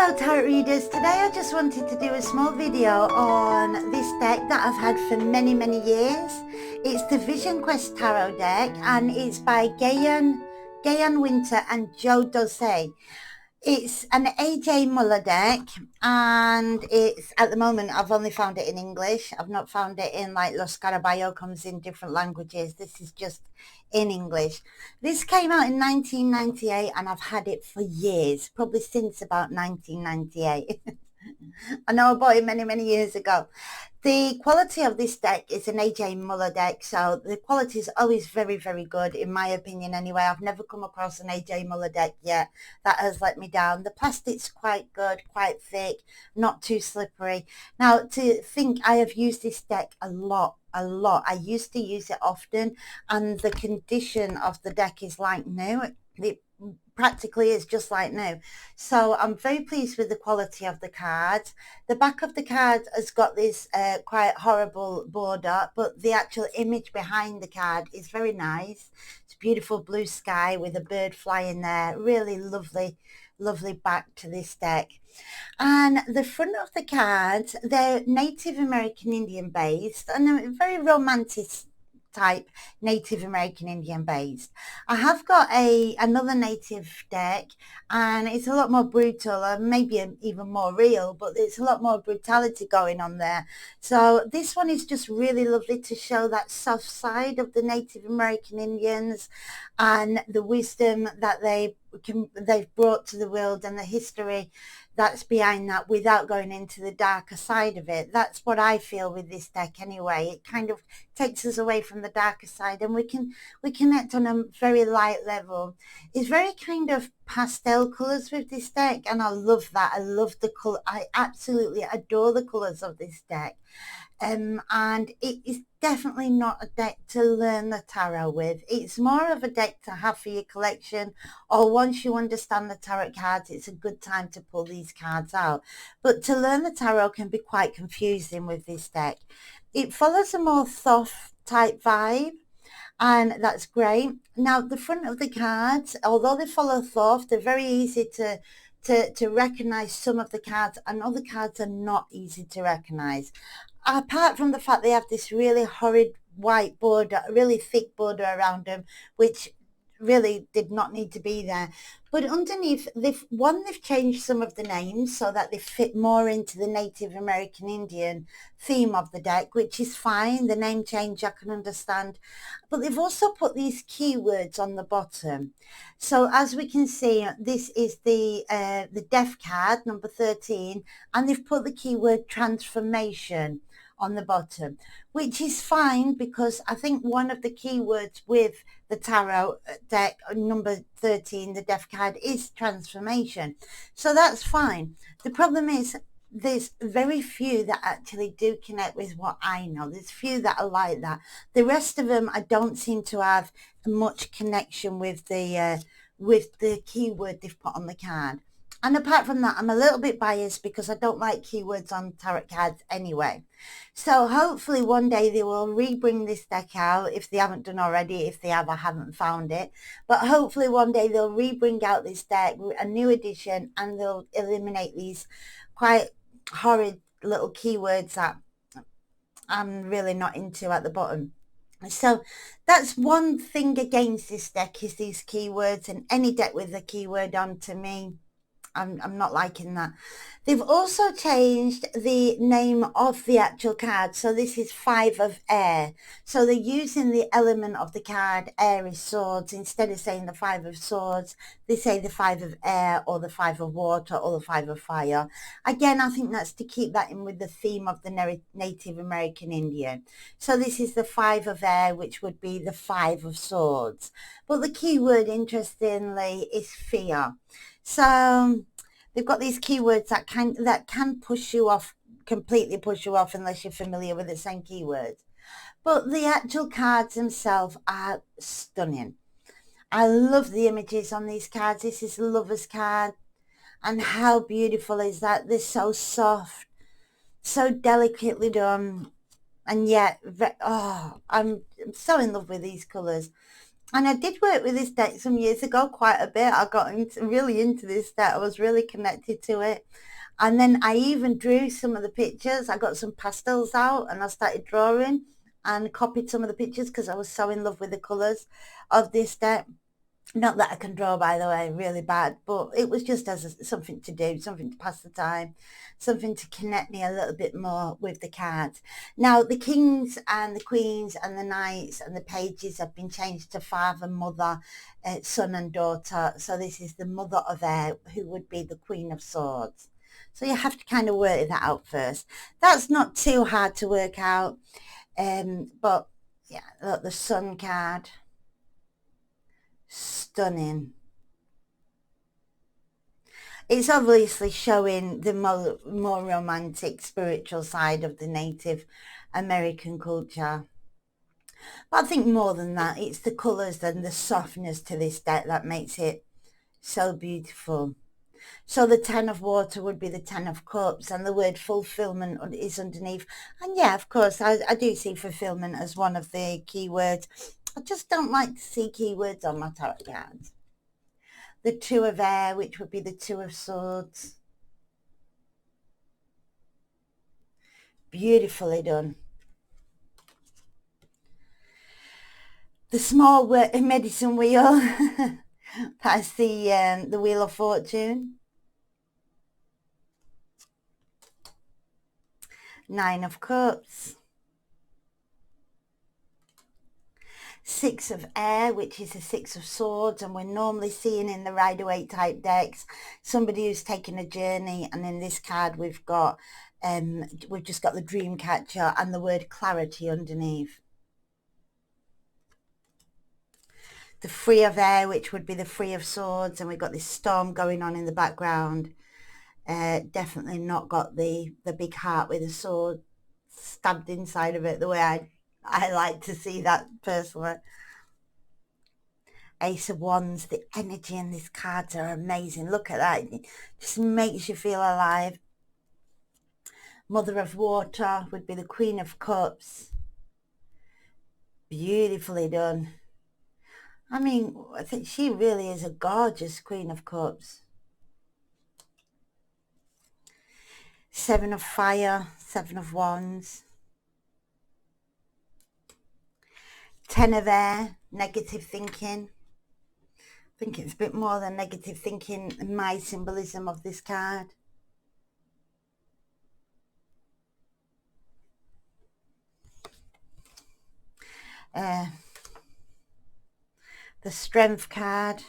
Hello tarot readers, today I just wanted to do a small video on this deck that I've had for many years. It's the Vision Quest Tarot deck and it's by Gayan Winter and Joe Dosey. It's an AJ Muller deck and it's, at the moment, I've only found it in English. I've not found it in like Los Caraballo comes in different languages. This is just in English. This came out in 1998 and I've had it for years, probably since about 1998. I know I bought it many years ago. The quality of this deck is an AJ Muller deck, so the quality is always very good, in my opinion anyway. I've never come across an AJ Muller deck yet that has let me down. The plastic's quite good, quite thick, not too slippery. Now, to think I have used this deck a lot. I used to use it often, and the condition of the deck is like new. It practically is just like new. So I'm very pleased with the quality of the cards. The back of the card has got this quite horrible border, but the actual image behind the card is very nice. It's beautiful blue sky with a bird flying there. Really lovely back to this deck. And the front of the cards, they're Native American Indian based and very romantic type Native American Indian based. I have got another native deck and it's a lot more brutal and maybe even more real, but there's a lot more brutality going on there. So this one is just really lovely to show that soft side of the Native American Indians and the wisdom that they've brought to the world and the history that's behind that without going into the darker side of it. That's what I feel with this deck anyway. It kind of takes us away from the darker side and we connect on a very light level. It's very kind of pastel colours with this deck and I love that. I love the colour. I absolutely adore the colours of this deck. And it is definitely not a deck to learn the tarot with. It's more of a deck to have for your collection, or once you understand the tarot cards, it's a good time to pull these cards out. But to learn the tarot can be quite confusing with this deck. It follows a more Thoth type vibe, and that's great. Now, the front of the cards, although they follow Thoth, they're very easy to recognize some of the cards, and other cards are not easy to recognize. Apart from the fact they have this really horrid white border, really thick border around them, which really did not need to be there. But underneath, they've changed some of the names so that they fit more into the Native American Indian theme of the deck, which is fine. The name change I can understand. But they've also put these keywords on the bottom. So as we can see, this is the Death card, number 13, and they've put the keyword transformation on the bottom, which is fine because I think one of the keywords with the tarot deck, number 13, the Death card, is transformation. So that's fine. The problem is there's very few that actually do connect with what I know. There's few that are like that. The rest of them, I don't seem to have much connection with the keyword they've put on the card. And apart from that, I'm a little bit biased because I don't like keywords on tarot cards anyway. So hopefully one day they will rebring this deck out, if they haven't done already. If they have, I haven't found it. But hopefully one day they'll rebring out this deck, a new edition, and they'll eliminate these quite horrid little keywords that I'm really not into at the bottom. So that's one thing against this deck, is these keywords, and any deck with a keyword on, to me, I'm not liking that. They've also changed the name of the actual card. So this is Five of Air. So they're using the element of the card, air is swords. Instead of saying the Five of Swords, they say the Five of Air or the Five of Water or the Five of Fire. Again, I think that's to keep that in with the theme of the Native American Indian. So this is the Five of Air, which would be the Five of Swords. But the keyword, interestingly, is fear. So they've got these keywords that can push you off, completely push you off, unless you're familiar with the same keywords. But the actual cards themselves are stunning. I love the images on these cards. This is a lover's card. And how beautiful is that? They're so soft, so delicately done. And yet, I'm so in love with these colours. And I did work with this deck some years ago, quite a bit. I got really into this deck. I was really connected to it. And then I even drew some of the pictures. I got some pastels out and I started drawing and copied some of the pictures because I was so in love with the colours of this deck. Not that I can draw, by the way, really bad, but it was just as something to do, something to pass the time, something to connect me a little bit more with the cards. Now, the kings and the queens and the knights and the pages have been changed to father, mother, son and daughter. So this is the mother of air, who would be the Queen of Swords. So you have to kind of work that out first. That's not too hard to work out. But yeah, look, the Sun card. Stunning. It's obviously showing the more romantic, spiritual side of the Native American culture. But I think more than that, it's the colours and the softness to this deck that makes it so beautiful. So the 10 of water would be the 10 of cups, and the word fulfillment is underneath. And yeah, of course, I do see fulfillment as one of the keywords. I just don't like to see keywords on my tarot cards. The 2 of air, which would be the 2 of swords. Beautifully done. The small medicine wheel. That's the Wheel of Fortune. 9 of Cups. 6 of air, which is the 6 of swords, and we're normally seeing in the Rider-Waite type decks somebody who's taken a journey, and in this card we've just got the dream catcher and the word clarity underneath. The 3 of air, which would be the 3 of swords, and we've got this storm going on in the background. Definitely not got the big heart with a sword stabbed inside of it the way I like to see that personally. Ace of Wands. The energy in these cards are amazing. Look at that. It just makes you feel alive. Mother of Water would be the Queen of Cups. Beautifully done. I mean, I think she really is a gorgeous Queen of Cups. 7 of Fire, 7 of Wands. 10 of Air, negative thinking. I think it's a bit more than negative thinking in my symbolism of this card. The Strength card.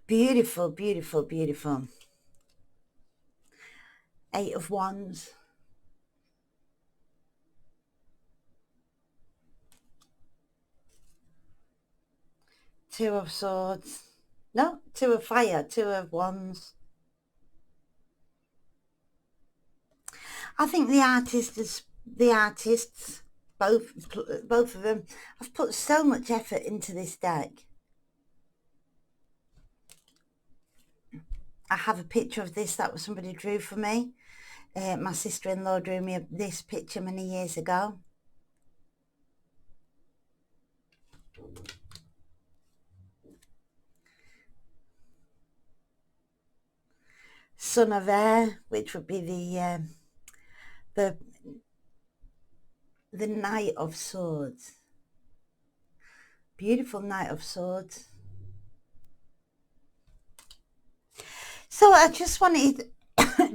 Beautiful, beautiful, beautiful. 8 of Wands. 2 of Swords. No, 2 of Fire, 2 of Wands. I think the artists, both of them, have put so much effort into this deck. I have a picture of this that somebody drew for me. My sister-in-law drew me this picture many years ago. Son of Air, which would be the Knight of Swords. Beautiful Knight of Swords. So I just wanted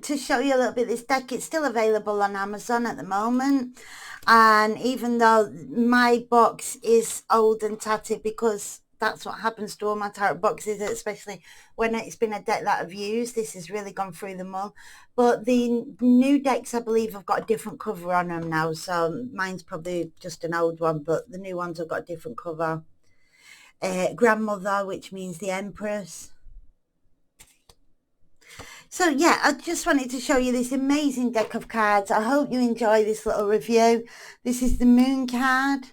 to show you a little bit of this deck. It's still available on Amazon at the moment, and even though my box is old and tatty, because that's what happens to all my tarot boxes, especially when it's been a deck that I've used, this has really gone through them all. But the new decks, I believe, have got a different cover on them now, so mine's probably just an old one, but the new ones have got a different cover. Grandmother, which means the Empress. So yeah, I just wanted to show you this amazing deck of cards. I hope you enjoy this little review. This is the Moon card.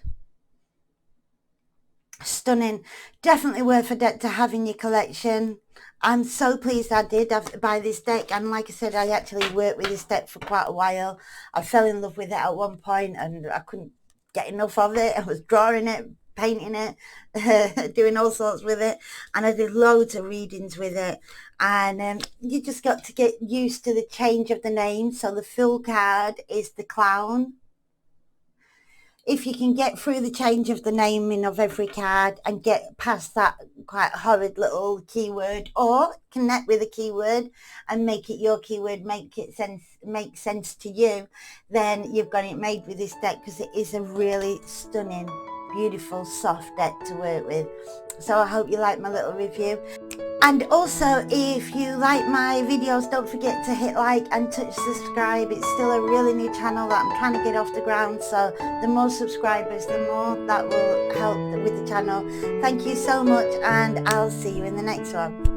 Stunning. Definitely worth a deck to have in your collection. I'm so pleased I did buy this deck, and like I said, I actually worked with this deck for quite a while. I fell in love with it at one point and I couldn't get enough of it. I was drawing it, painting it, doing all sorts with it, and I did loads of readings with it. And you just got to get used to the change of the name. So the full card is the clown. If you can get through the change of the naming of every card and get past that quite horrid little keyword, or connect with a keyword and make it your keyword, make sense to you, then you've got it made with this deck, because it is a really stunning, beautiful, soft deck to work with. So I hope you like my little review. And also, if you like my videos, don't forget to hit like and touch subscribe. It's still a really new channel that I'm trying to get off the ground, so the more subscribers, the more that will help with the channel. Thank you so much, and I'll see you in the next one.